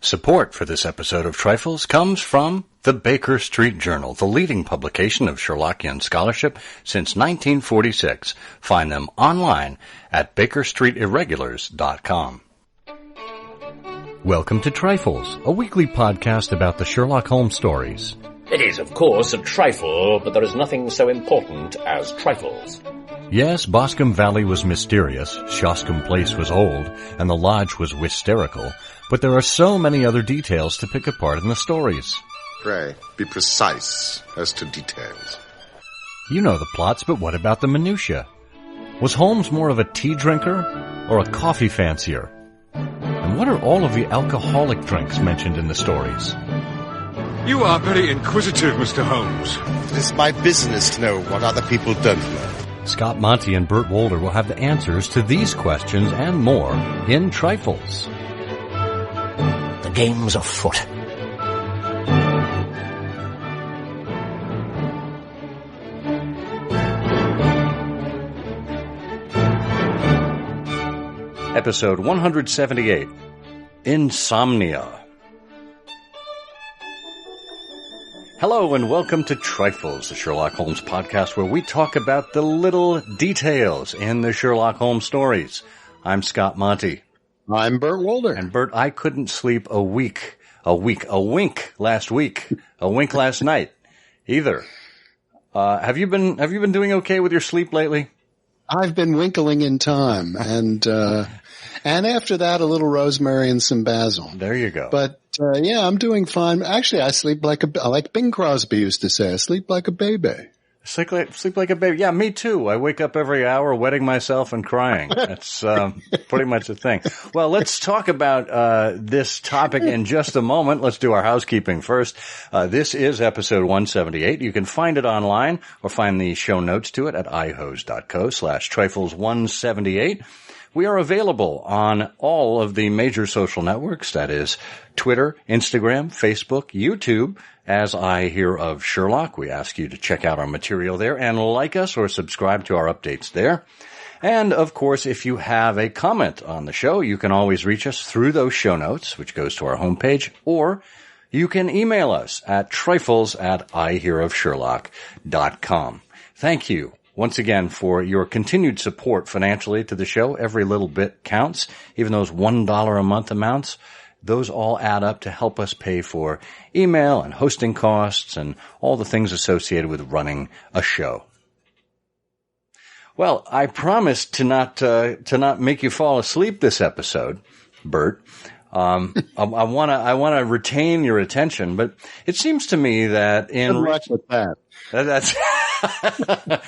Support for this episode of Trifles comes from the Baker Street Journal, the leading publication of Sherlockian scholarship since 1946. Find them online at bakerstreetirregulars.com. Welcome to Trifles, a weekly podcast about the Sherlock Holmes stories. It is, of course, a trifle, but there is nothing so important as trifles. Yes, Boscombe Valley was mysterious, Shoscombe Place was old, and the lodge was hysterical, but there are so many other details to pick apart in the stories. Pray, be precise as to details. You know the plots, but what about the minutiae? Was Holmes more of a tea drinker or a coffee fancier? And what are all of the alcoholic drinks mentioned in the stories? You are very inquisitive, Mr. Holmes. It is my business to know what other people don't know. Scott Monty and Bert Wolder will have the answers to these questions and more in Trifles. The game's afoot. Episode 178, Insomnia. Hello and welcome to Trifles, the Sherlock Holmes podcast where we talk about the little details in the Sherlock Holmes stories. I'm Scott Monty. I'm Bert Wolder. And Bert, I couldn't sleep a wink last week, a wink last night either. Have you been doing okay with your sleep lately? I've been winkling in time, and after that, a little rosemary and some basil. There you go. But yeah, I'm doing fine. Actually, I sleep like Bing Crosby used to say, I sleep like a baby. Sleep like a baby. Yeah, me too. I wake up every hour wetting myself and crying. That's pretty much the thing. Well, let's talk about this topic in just a moment. Let's do our housekeeping first. This is episode 178. You can find it online or find the show notes to it at ihose.co/trifles178. We are available on all of the major social networks, that is Twitter, Instagram, Facebook, YouTube, as I Hear of Sherlock. We ask you to check out our material there and like us or subscribe to our updates there. And, of course, if you have a comment on the show, you can always reach us through those show notes, which goes to our homepage, or you can email us at trifles@ihearofsherlock.com. Thank you once again for your continued support financially to the show. Every little bit counts, even those $1 a month amounts. Those all add up to help us pay for email and hosting costs and all the things associated with running a show. Well, I promised to not make you fall asleep this episode, Bert. I want to retain your attention, but it seems to me that in good luck with that. That's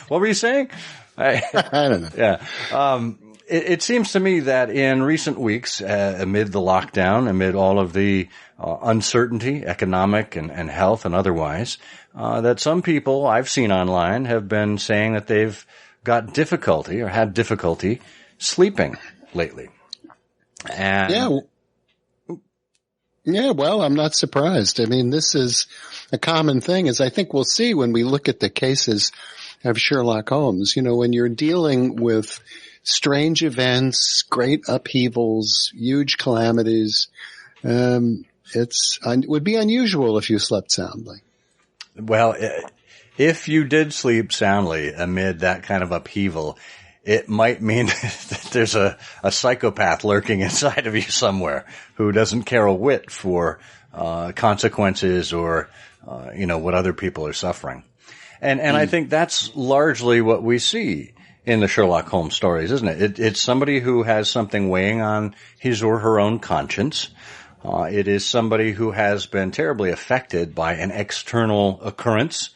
what were you saying? I don't know. Yeah. It seems to me that in recent weeks, amid the lockdown, amid all of the uncertainty, economic and health and otherwise, that some people I've seen online have been saying that they've got difficulty or had difficulty sleeping lately. And Yeah, well, I'm not surprised. I mean, this is a common thing, as I think we'll see when we look at the cases of Sherlock Holmes. You know, when you're dealing with strange events, great upheavals, huge calamities, it would be unusual if you slept soundly. Well, if you did sleep soundly amid that kind of upheaval, it might mean that there's a psychopath lurking inside of you somewhere who doesn't care a whit for consequences or what other people are suffering. And I think that's largely what we see in the Sherlock Holmes stories, isn't it? It's somebody who has something weighing on his or her own conscience. It is somebody who has been terribly affected by an external occurrence.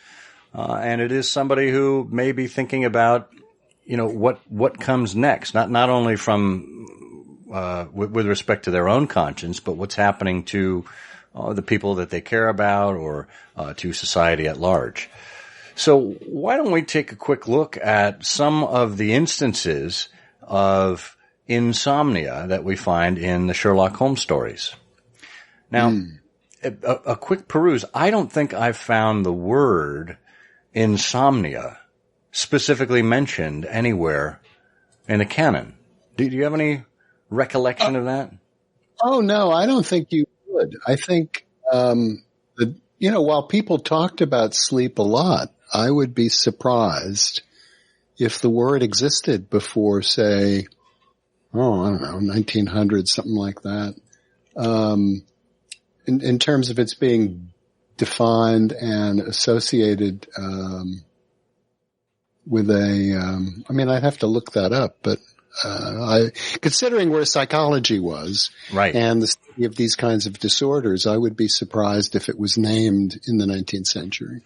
And it is somebody who may be thinking about what comes next, not only from, with respect to their own conscience, but what's happening to, the people that they care about or, to society at large. So why don't we take a quick look at some of the instances of insomnia that we find in the Sherlock Holmes stories? Now, a quick peruse. I don't think I've found the word insomnia specifically mentioned anywhere in the canon. Do you have any recollection of that? Oh, no, I don't think you would. I think, while people talked about sleep a lot, I would be surprised if the word existed before, say, I don't know, 1900, something like that. In terms of its being defined and associated, with I'd have to look that up, but, considering where psychology was, right, and the study of these kinds of disorders, I would be surprised if it was named in the 19th century.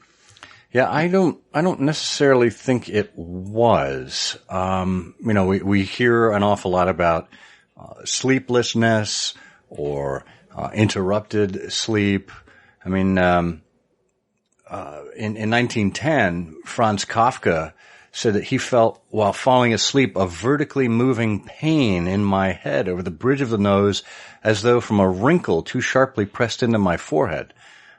Yeah, I don't necessarily think it was. We hear an awful lot about sleeplessness or interrupted sleep. I mean, in 1910, Franz Kafka said that he felt, while falling asleep, a vertically moving pain in my head over the bridge of the nose, as though from a wrinkle too sharply pressed into my forehead.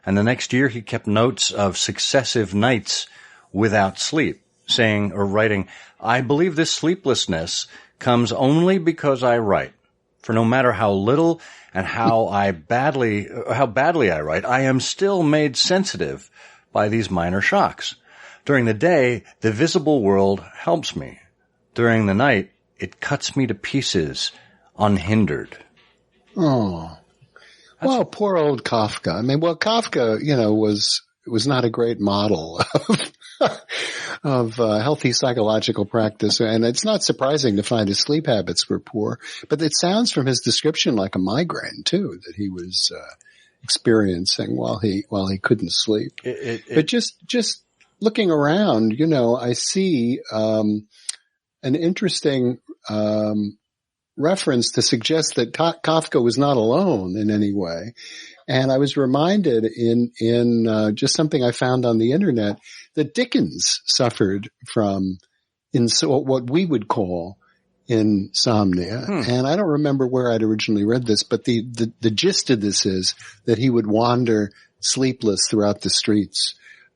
And the next year he kept notes of successive nights without sleep, saying or writing, I believe this sleeplessness comes only because I write. For no matter how little and how badly I write, I am still made sensitive by these minor shocks. During the day, the visible world helps me. During the night, it cuts me to pieces, unhindered. Oh. Well, poor old Kafka. Kafka, was not a great model of healthy psychological practice, and it's not surprising to find his sleep habits were poor. But it sounds from his description like a migraine too that he was experiencing while he couldn't sleep. But just looking around, I see an interesting reference to suggest that Kafka was not alone in any way. And I was reminded in just something I found on the internet that Dickens suffered from what we would call insomnia. And I don't remember where I'd originally read this, but the gist of this is that he would wander sleepless throughout the streets,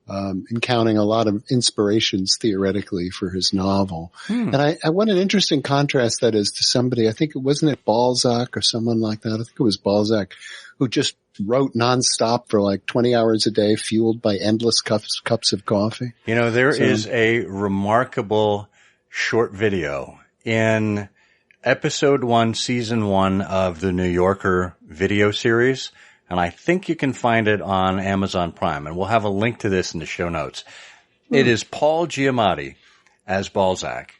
encountering a lot of inspirations theoretically for his novel. And I what an interesting contrast that is to somebody, I think wasn't Balzac or someone like that? I think it was Balzac, who just wrote nonstop for like 20 hours a day, fueled by endless cups of coffee. There is a remarkable short video in episode 1, season 1 of the New Yorker video series. And I think you can find it on Amazon Prime. And we'll have a link to this in the show notes. It is Paul Giamatti as Balzac.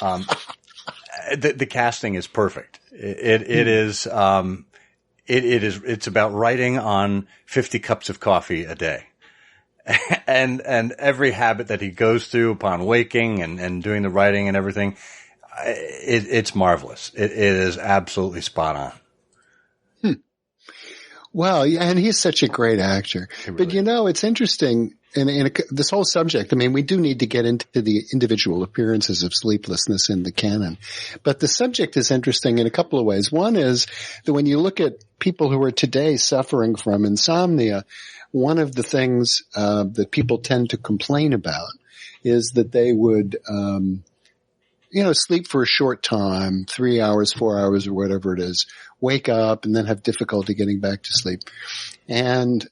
The casting is perfect. It's about writing on 50 cups of coffee a day. And every habit that he goes through upon waking and doing the writing and everything, it's marvelous. It is absolutely spot on. Well, and he's such a great actor. Really. But it's interesting in this whole subject. We do need to get into the individual appearances of sleeplessness in the canon. But the subject is interesting in a couple of ways. One is that when you look at people who are today suffering from insomnia, one of the things that people tend to complain about is that they would sleep for a short time, 3 hours, 4 hours, or whatever it is, wake up and then have difficulty getting back to sleep. And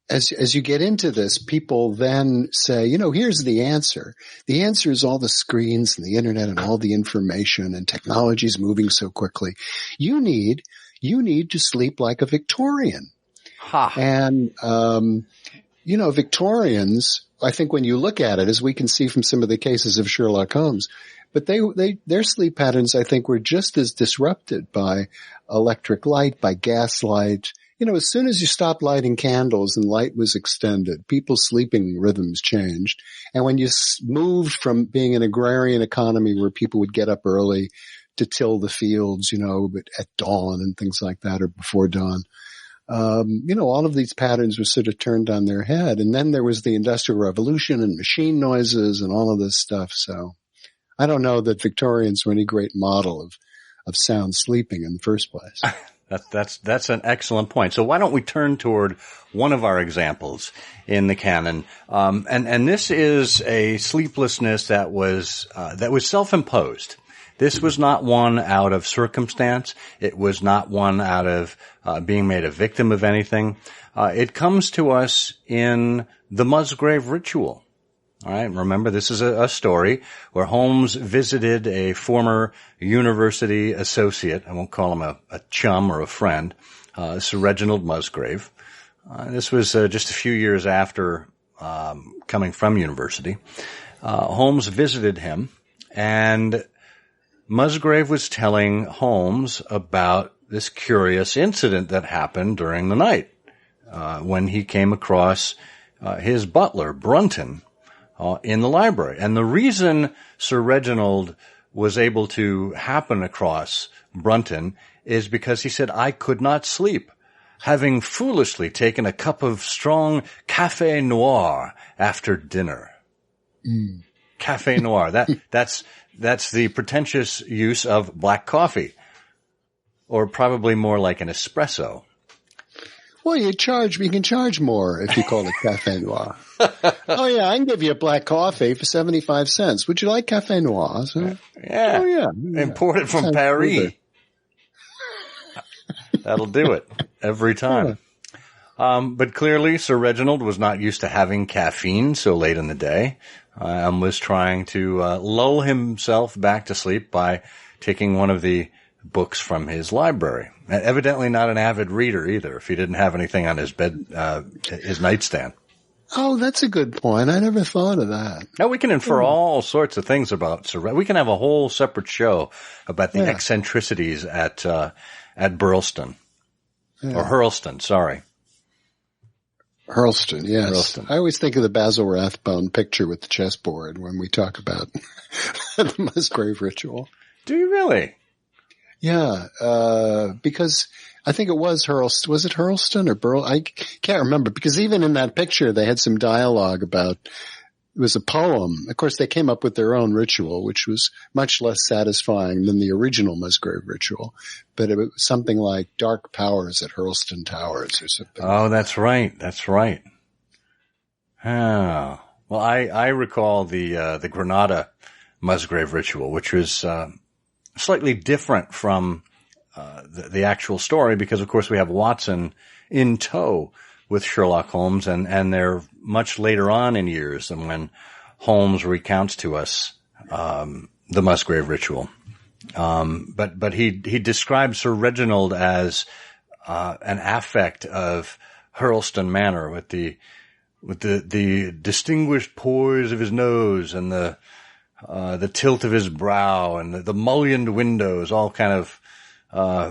as you get into this, people then say, here's the answer. The answer is all the screens and the internet and all the information, and technology is moving so quickly. You need to sleep like a Victorian. And Victorians, I think when you look at it, as we can see from some of the cases of Sherlock Holmes, but their sleep patterns, I think, were just as disrupted by electric light, by gas light. As soon as you stopped lighting candles and light was extended, people's sleeping rhythms changed. And when you moved from being an agrarian economy where people would get up early to till the fields, at dawn and things like that, or before dawn, all of these patterns were sort of turned on their head. And then there was the Industrial Revolution and machine noises and all of this stuff. So I don't know that Victorians were any great model of sound sleeping in the first place. That's an excellent point. So why don't we turn toward one of our examples in the canon? And this is a sleeplessness that was self-imposed. This was not one out of circumstance. It was not one out of being made a victim of anything. It comes to us in the Musgrave Ritual. All right. Remember, this is a story where Holmes visited a former university associate. I won't call him a chum or a friend, Sir Reginald Musgrave. This was just a few years after coming from university. Holmes visited him, and Musgrave was telling Holmes about this curious incident that happened during the night when he came across his butler, Brunton, in the library. And the reason Sir Reginald was able to happen across Brunton is because he said, "I could not sleep, having foolishly taken a cup of strong café noir after dinner." Café noir. That's the pretentious use of black coffee, or probably more like an espresso. Well, you can charge more if you call it café noir. Oh yeah, I can give you a black coffee for 75 cents. Would you like café noir? So, yeah. Oh yeah. Imported from Paris. That'll do it every time. But clearly Sir Reginald was not used to having caffeine so late in the day, and was trying to lull himself back to sleep by taking one of the books from his library. Evidently not an avid reader either, if he didn't have anything on his bed, his nightstand. Oh, that's a good point. I never thought of that. Now we can infer all sorts of things about Sir Reginald. We can have a whole separate show about the eccentricities at Burleston. Or Hurlston, sorry. Hurlston, yes. Hurlston. I always think of the Basil Rathbone picture with the chessboard when we talk about the Musgrave Ritual. Do you really? Yeah, because I think it was Hurlston. Was it Hurlston or Burl? I can't remember, because even in that picture they had some dialogue about, it was a poem. Of course, they came up with their own ritual, which was much less satisfying than the original Musgrave Ritual. But it was something like Dark Powers at Hurlston Towers or something. Oh, that's right. That's right. Oh. Well, I recall the Granada Musgrave Ritual, which was slightly different from the actual story, because, of course, we have Watson in tow with Sherlock Holmes, and they're much later on in years than when Holmes recounts to us the Musgrave Ritual. But he describes Sir Reginald as an affect of Hurlston Manor, with the distinguished poise of his nose and the tilt of his brow and the mullioned windows, all kind of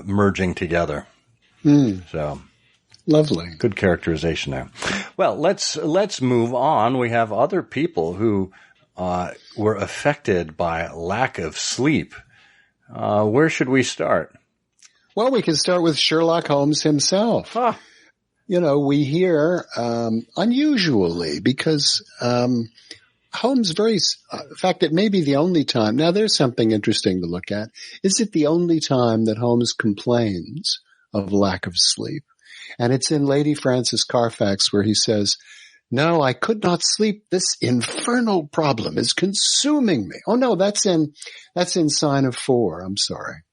merging together. So lovely, good characterization there. Well, let's move on. We have other people who were affected by lack of sleep. Where should we start? Well, we can start with Sherlock Holmes himself. Huh. You know, we hear unusually, because Holmes in fact, it may be the only time. Now, there's something interesting to look at. Is it the only time that Holmes complains of lack of sleep? And it's in Lady Frances Carfax, where he says, "No, I could not sleep. This infernal problem is consuming me." Oh no, that's in Sign of Four. I'm sorry.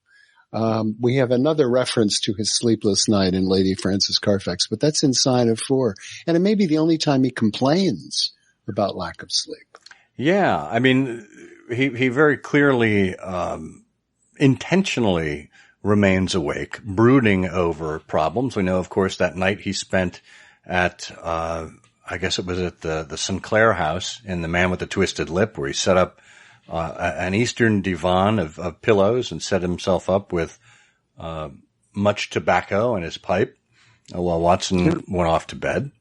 We have another reference to his sleepless night in Lady Frances Carfax, but that's in Sign of Four. And it may be the only time he complains about lack of sleep. Yeah. I mean, he very clearly, intentionally remains awake, brooding over problems. We know, of course, that night he spent at, I guess it was at the Sinclair house in The Man with the Twisted Lip, where he set up an Eastern divan of pillows and set himself up with much tobacco and his pipe while Watson went off to bed.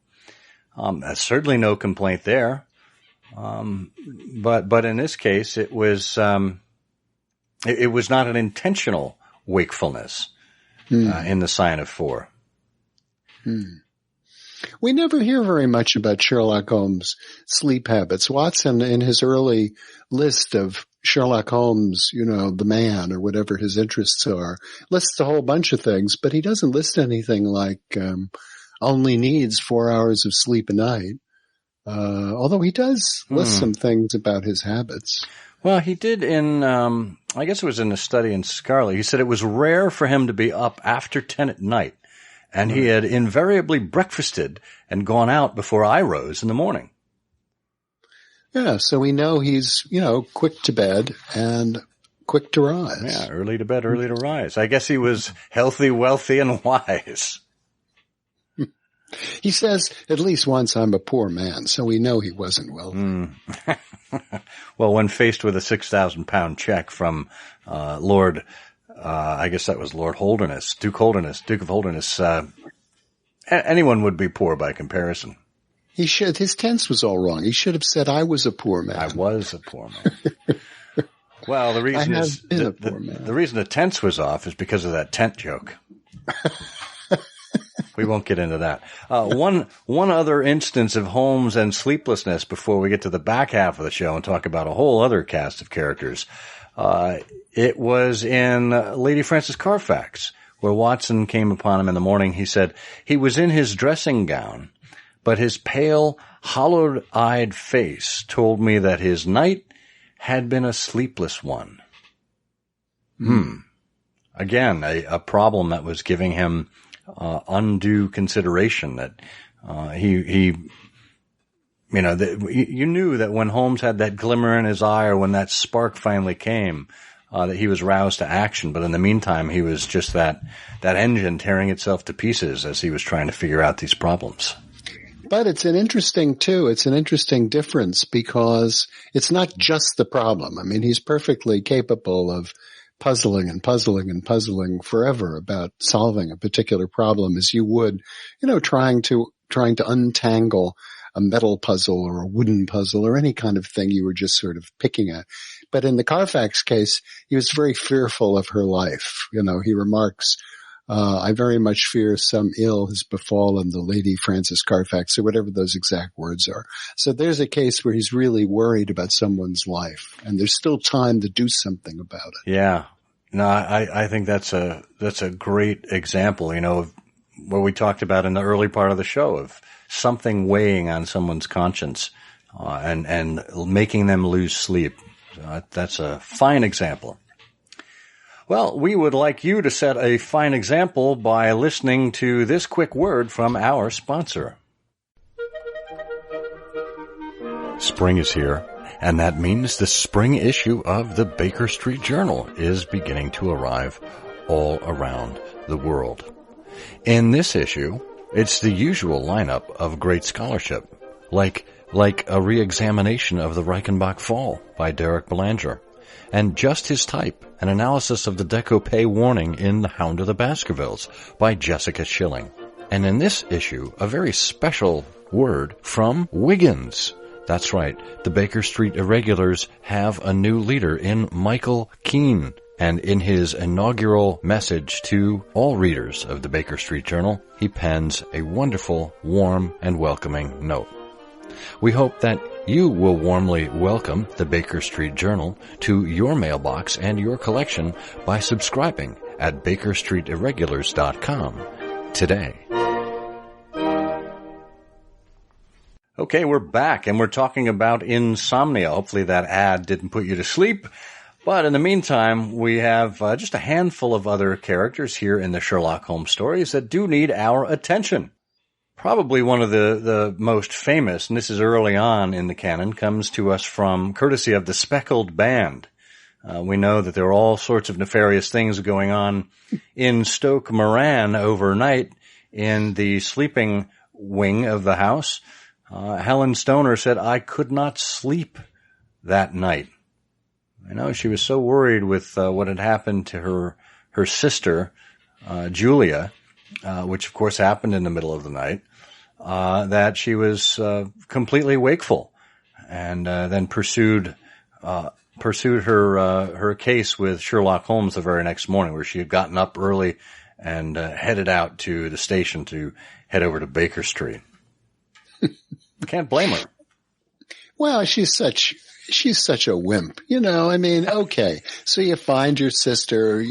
Certainly no complaint there. But in this case, it was not an intentional wakefulness in the Sign of Four. We never hear very much about Sherlock Holmes' sleep habits. Watson, in his early list of Sherlock Holmes, the man, or whatever his interests are, lists a whole bunch of things, but he doesn't list anything like only needs 4 hours of sleep a night. Although he does list some things about his habits. Well, he did in, I guess it was in A Study in Scarlet. He said it was rare for him to be up after 10 at night, and he had invariably breakfasted and gone out before I rose in the morning. Yeah, so we know he's, quick to bed and quick to rise. Yeah, early to bed, early to rise. I guess he was healthy, wealthy, and wise. He says, at least once, I'm a poor man, so we know he wasn't wealthy. Well, when faced with a 6,000-pound check from Lord, I guess that was Lord Holderness, Duke of Holderness, anyone would be poor by comparison. His tense was all wrong. He should have said, I was a poor man. I was a poor man. Well, the reason the reason the tense was off is because of that tent joke. We won't get into that. One other instance of Holmes and sleeplessness before we get to the back half of the show and talk about a whole other cast of characters. It was in Lady Frances Carfax, where Watson came upon him in the morning. He said he was in his dressing gown, but his pale, hollow-eyed face told me that his night had been a sleepless one. Again, a problem that was giving him undue consideration, that you knew that when Holmes had that glimmer in his eye, or when that spark finally came, that he was roused to action. But in the meantime, he was just that engine tearing itself to pieces as he was trying to figure out these problems. But it's an interesting difference, because it's not just the problem. I mean, he's perfectly capable of puzzling forever about solving a particular problem, as you would, trying to untangle a metal puzzle or a wooden puzzle or any kind of thing you were just sort of picking at. But in the Carfax case, he was very fearful of her life. He remarks, I very much fear some ill has befallen the Lady Frances Carfax, or whatever those exact words are. So there's a case where he's really worried about someone's life, and there's still time to do something about it. Yeah. No, I think that's a great example, of what we talked about in the early part of the show, of something weighing on someone's conscience, and making them lose sleep. That's a fine example. Well, we would like you to set a fine example by listening to this quick word from our sponsor. Spring is here, and that means the spring issue of the Baker Street Journal is beginning to arrive all around the world. In this issue, it's the usual lineup of great scholarship, like a re-examination of the Reichenbach Fall by Derek Belanger, and just his type, an analysis of the Decopay warning in The Hound of the Baskervilles by Jessica Schilling. And in this issue, a very special word from Wiggins. That's right, the Baker Street Irregulars have a new leader in Michael Keene. And in his inaugural message to all readers of the Baker Street Journal, he pens a wonderful, warm, and welcoming note. We hope that you will warmly welcome the Baker Street Journal to your mailbox and your collection by subscribing at BakerStreetIrregulars.com today. Okay, we're back, and we're talking about Insomnia. Hopefully that ad didn't put you to sleep. But in the meantime, we have just a handful of other characters here in the Sherlock Holmes stories that do need our attention. Probably one of the most famous, and this is early on in the canon, comes to us from courtesy of the Speckled Band. We know that there are all sorts of nefarious things going on in Stoke Moran overnight in the sleeping wing of the house. Helen Stoner said, I could not sleep that night. She was so worried with what had happened to her sister, Julia, which of course happened in the middle of the night, that she was completely wakeful, and then pursued her case with Sherlock Holmes the very next morning, where she had gotten up early and headed out to the station to head over to Baker Street. Can't blame her. Well, she's such, she's such a wimp, I mean, okay. So you find your sister,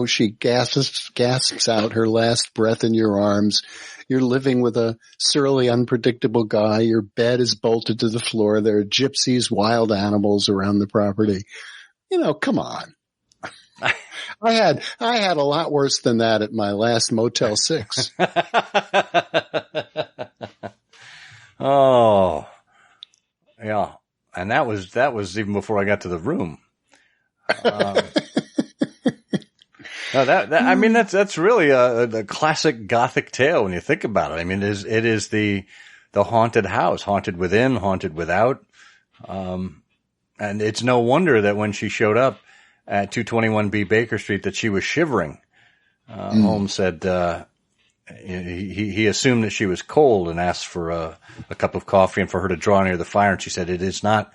she gasps out her last breath in your arms. You're living with a surly, unpredictable guy. Your bed is bolted to the floor. There are gypsies, wild animals around the property. Come on. I had a lot worse than that at my last Motel 6. Oh, yeah. And that was even before I got to the room. No, I mean, that's really a classic Gothic tale when you think about it. I mean, it is the haunted house, haunted within, haunted without. And it's no wonder that when she showed up at 221B Baker Street that she was shivering. Holmes said, he assumed that she was cold and asked for a cup of coffee and for her to draw near the fire. And she said, "It is not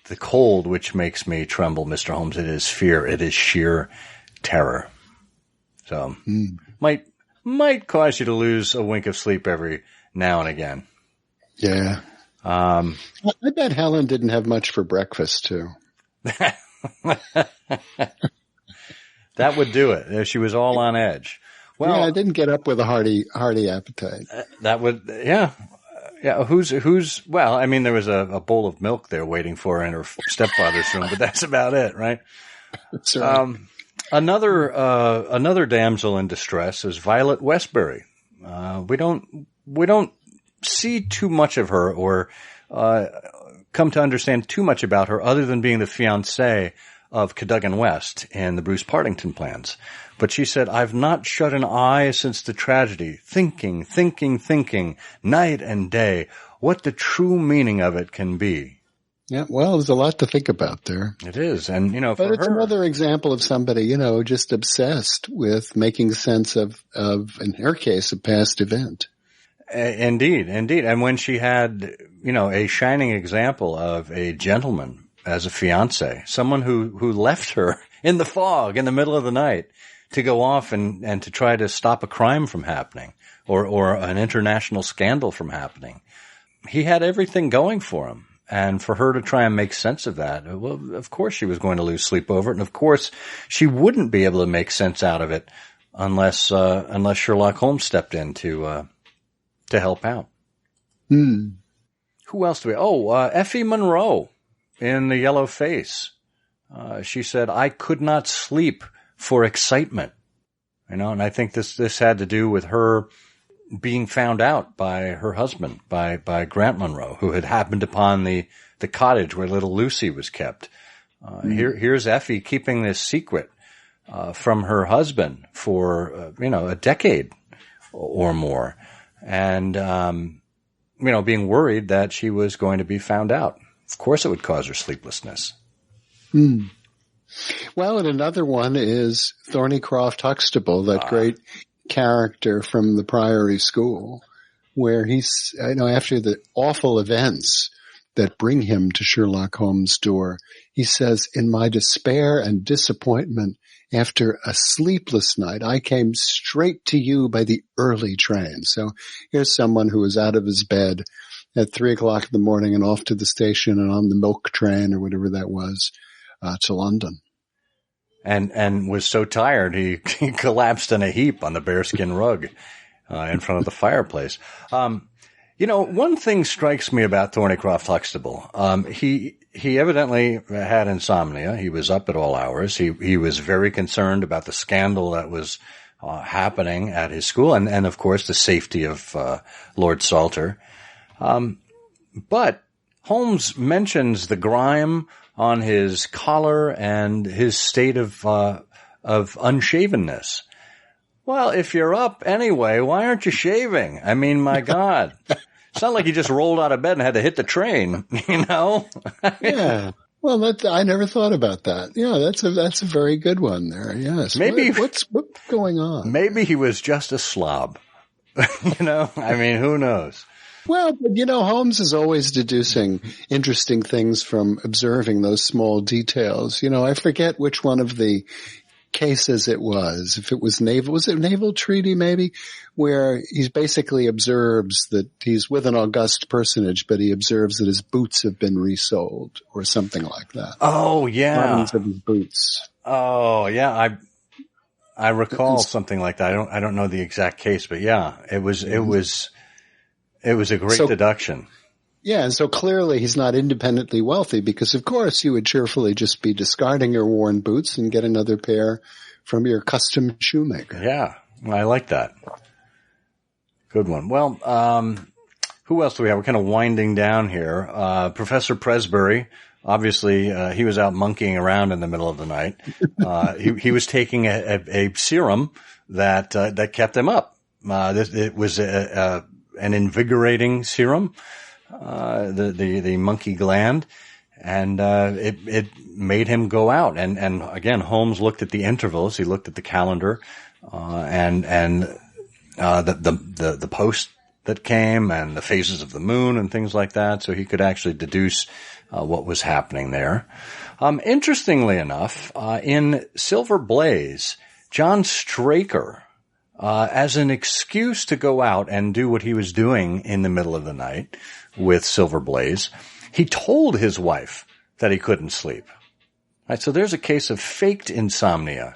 the cold which makes me tremble, Mr. Holmes. It is fear. It is sheer terror." So might cause you to lose a wink of sleep every now and again. Yeah. I bet Helen didn't have much for breakfast too. That would do it. She was all on edge. Well, yeah, I didn't get up with a hearty appetite. That would, yeah. Yeah. Well, I mean, there was a bowl of milk there waiting for her in her stepfather's room, but that's about it, right? That's right. Another damsel in distress is Violet Westbury. We don't see too much of her or come to understand too much about her other than being the fiancée of Cadogan West in the Bruce Partington plans. But she said, "I've not shut an eye since the tragedy, thinking, night and day, what the true meaning of it can be." Yeah, well, there's a lot to think about there. It is. And, but it's another example of somebody, just obsessed with making sense of, in her case, a past event. Indeed. And when she had, a shining example of a gentleman as a fiancé, someone who left her in the fog in the middle of the night to go off and to try to stop a crime from happening or an international scandal from happening. He had everything going for him. And for her to try and make sense of that, well, of course she was going to lose sleep over it. And of course she wouldn't be able to make sense out of it unless Sherlock Holmes stepped in to help out. Who else do we? Effie Monroe in The Yellow Face. She said, "I could not sleep for excitement." And I think this had to do with her being found out by her husband, by Grant Monroe, who had happened upon the cottage where little Lucy was kept. Here's Effie keeping this secret from her husband for a decade or more, and being worried that she was going to be found out. Of course, it would cause her sleeplessness. Well, and another one is Thornycroft Huxtable, that great character from the Priory School, where he's, after the awful events that bring him to Sherlock Holmes' door, he says, "In my despair and disappointment, after a sleepless night, I came straight to you by the early train." So here's someone who was out of his bed at 3:00 in the morning and off to the station and on the milk train or whatever that was, to London. And was so tired he collapsed in a heap on the bearskin rug in front of the fireplace. One thing strikes me about Thornycroft Huxtable. He evidently had insomnia. He was up at all hours. He was very concerned about the scandal that was happening at his school and of course the safety of Lord Salter. But Holmes mentions the grime on his collar and his state of unshavenness. Well, if you're up anyway, why aren't you shaving? I mean, my God. It's not like you just rolled out of bed and had to hit the train, Yeah. Well, I never thought about that. Yeah, that's a very good one there. Yes. Maybe what's going on? Maybe he was just a slob. I mean, who knows? Well, but Holmes is always deducing interesting things from observing those small details. I forget which one of the case as it was. If it was Naval Treaty maybe, where he basically observes that he's with an august personage, but he observes that his boots have been resold or something like that. Oh, yeah. Buttons of his boots. Oh, yeah. I recall something like that. I don't know the exact case, but yeah, it was a great deduction. Yeah, and so clearly he's not independently wealthy because, of course, you would cheerfully just be discarding your worn boots and get another pair from your custom shoemaker. Yeah, I like that. Good one. Well, who else do we have? We're kind of winding down here. Professor Presbury, obviously, he was out monkeying around in the middle of the night. He was taking a serum that kept him up. It was an invigorating serum. The monkey gland, and it made him go out. And again, Holmes looked at the intervals. He looked at the calendar, and the post that came and the phases of the moon and things like that. So he could actually deduce what was happening there. Interestingly enough, in Silver Blaze, John Straker, as an excuse to go out and do what he was doing in the middle of the night with Silver Blaze, he told his wife that he couldn't sleep. Right, so there's a case of faked insomnia.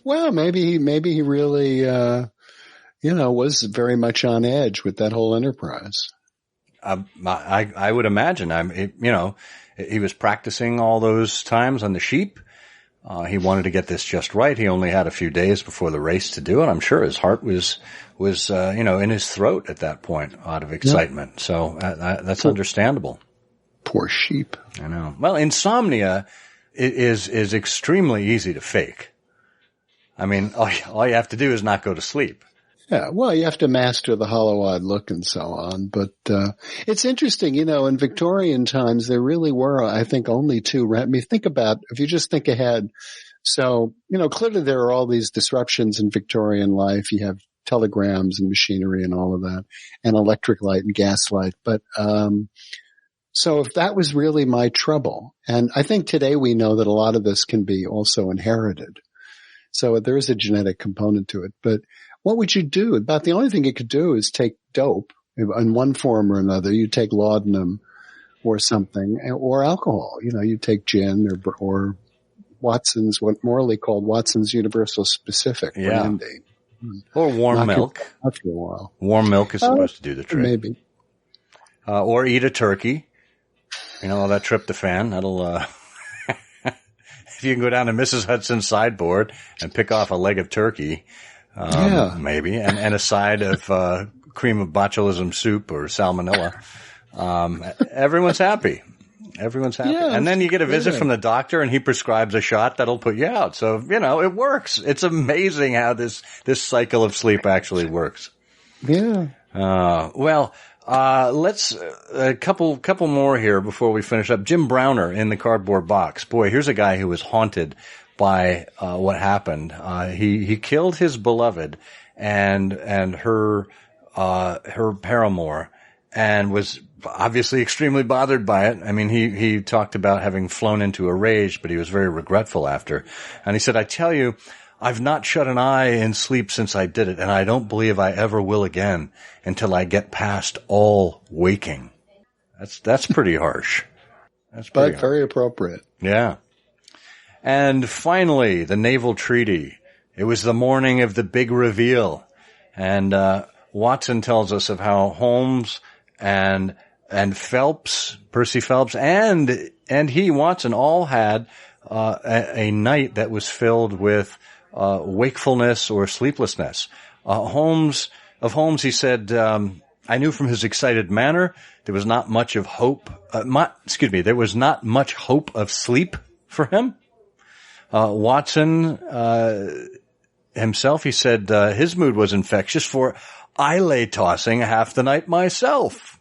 Well, maybe he really, was very much on edge with that whole enterprise. I would imagine. He was practicing all those times on the sheep. He wanted to get this just right. He only had a few days before the race to do it. I'm sure his heart was in his throat at that point out of excitement. Yeah. So that's understandable. Poor sheep. I know. Well, insomnia is extremely easy to fake. I mean, all you have to do is not go to sleep. Yeah, well, you have to master the hollow-eyed look and so on. But it's interesting, in Victorian times, there really were, I think, only two. I mean, if you just think ahead. So, clearly there are all these disruptions in Victorian life. You have telegrams and machinery and all of that, and electric light and gas light. But so if that was really my trouble, and I think today we know that a lot of this can be also inherited. So there is a genetic component to it. But what would you do? About the only thing you could do is take dope in one form or another. You take laudanum or something, or alcohol. You take gin or Watson's, what Morley called Watson's Universal Specific brandy. Or warm milk. After a while. Warm milk is supposed to do the trick. Maybe. Or eat a turkey. All that tryptophan. That'll, if you can go down to Mrs. Hudson's sideboard and pick off a leg of turkey, maybe, and a side of cream of botulism soup or salmonella. Everyone's happy. Everyone's happy. Yeah, and then you get a visit from the doctor and he prescribes a shot that'll put you out. So, it works. It's amazing how this cycle of sleep actually works. Yeah. Let's a couple more here before we finish up. Jim Browner in the cardboard box. Boy, here's a guy who was haunted by what happened. He killed his beloved and her paramour, and was obviously extremely bothered by it. I mean, he talked about having flown into a rage, but he was very regretful after. And he said, "I tell you, I've not shut an eye in sleep since I did it, and I don't believe I ever will again until I get past all waking." That's pretty harsh. But very appropriate. Yeah. And finally, the Naval Treaty. It was the morning of the big reveal. And Watson tells us of how Holmes and Phelps, Percy Phelps, and he, Watson, all had a night that was filled with wakefulness or sleeplessness. Holmes, he said, "I knew from his excited manner there was not much of hope. There was not much hope of sleep for him." Watson himself, he said, his mood was infectious, for I lay tossing half the night myself.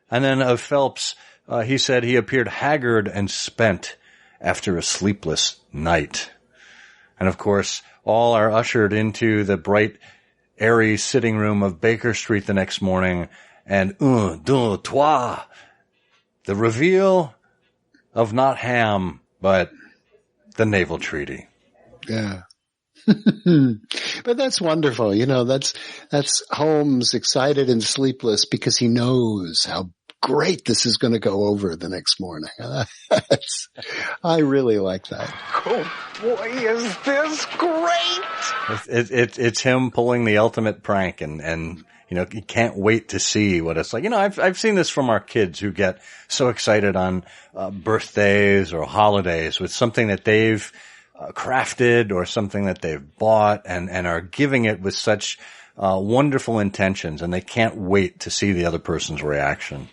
And then of Phelps, he said he appeared haggard and spent after a sleepless night. And of course, all are ushered into the bright, airy sitting room of Baker Street the next morning, and un, deux, trois, the reveal of not Ham, but the Naval Treaty. Yeah. But that's wonderful. You know, that's Holmes excited and sleepless because he knows how great this is going to go over the next morning. I really like that. Oh boy, is this great! It's him pulling the ultimate prank, and you know, you can't wait to see what it's like. You know, I've seen this from our kids who get so excited on birthdays or holidays with something that they've crafted or something that they've bought, and are giving it with such wonderful intentions, and they can't wait to see the other person's reaction.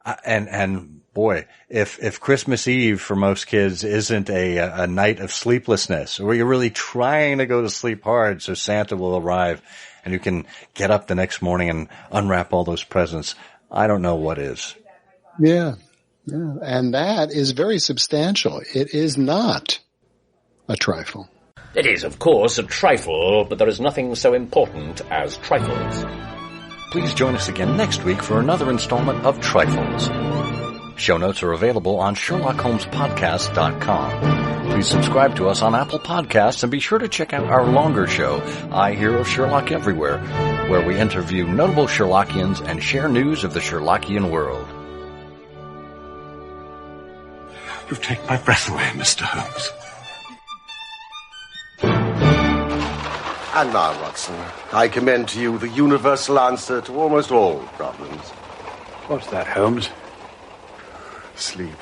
And boy, if Christmas Eve for most kids isn't a night of sleeplessness, where you're really trying to go to sleep hard so Santa will arrive and you can get up the next morning and unwrap all those presents, I don't know what is. Yeah. Yeah. And that is very substantial. It is not a trifle. It is, of course, a trifle, but there is nothing so important as trifles. Please join us again next week for another installment of Trifles. Show notes are available on SherlockHolmesPodcast.com. Please subscribe to us on Apple Podcasts and be sure to check out our longer show, I Hear of Sherlock Everywhere, where we interview notable Sherlockians and share news of the Sherlockian world. You've taken my breath away, Mr. Holmes. And now, Watson, I commend to you the universal answer to almost all problems. What's that, Holmes? Sleep.